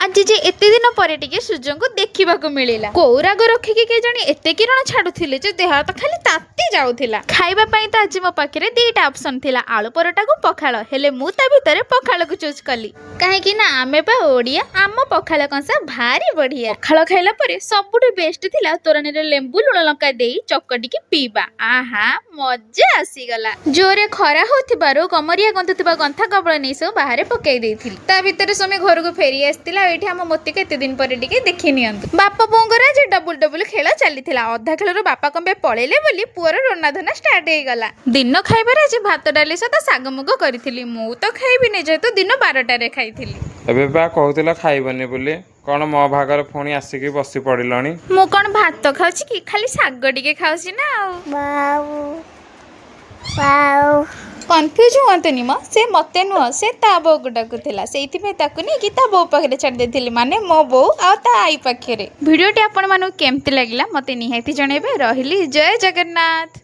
आज जे एते दिन पर टिके सूर्य को देखा मिलला कौ राग रखिकी के जानी एते किरण छाड़ुले जे देह तो खाली ताती जाऊला। खाइबा पई तो आज मो पाखे दीटा ऑप्शन थिला आलू परोटा को पखाल हेले मु ता भितर पखाल को चूज कली कहीं ना आमे पा ओडिया आम पखाल कंसा भारी बढ़िया। पखाल खाइला परे सबुठु बेस्ट थिला तोरानी रे लेंबू लुण लंका देई चकटी की पीबा आहा मजा आसीगला। जोरे खरा होथिबारो कमरिया गंतुथिबा गंथा कबळ नै सब बाहर पकाई देइथिल ता भितर समय घर को फेरी आस्तिला एठी हम मोती केते दिन पर टिके देखि नियंतु। बापा बोंगर आज डबल डबल खेल चलीथिला अधा खेलर बापा कंबे पळेले बोली पुअर रनाधना स्टार्ट हे गला। दिन खाइबार आज भात डाली सता साग मुग करिथिली मु तो खाइबि नै जेतो दिन 12टा रे खाइथिली। एबे बा कहूतिला खाइबनी बोली कौन मो भागर पुणी आसिकी बसी पड़िलनी। मु कौन भात खाउची कि खाली साग टिके खाउची ना कन्फ्यूज हुअतुनि म से मते नुह से ता बो को डाकुथिला सेइथिमे ताकु नै कि ता बो पाखरे छाड़ देथिली माने मो बो आ ता आई पाखरे। वीडियोटी आपण मानु केमति लागिला मते निहाती जणेबे रहिली जय जगन्नाथ।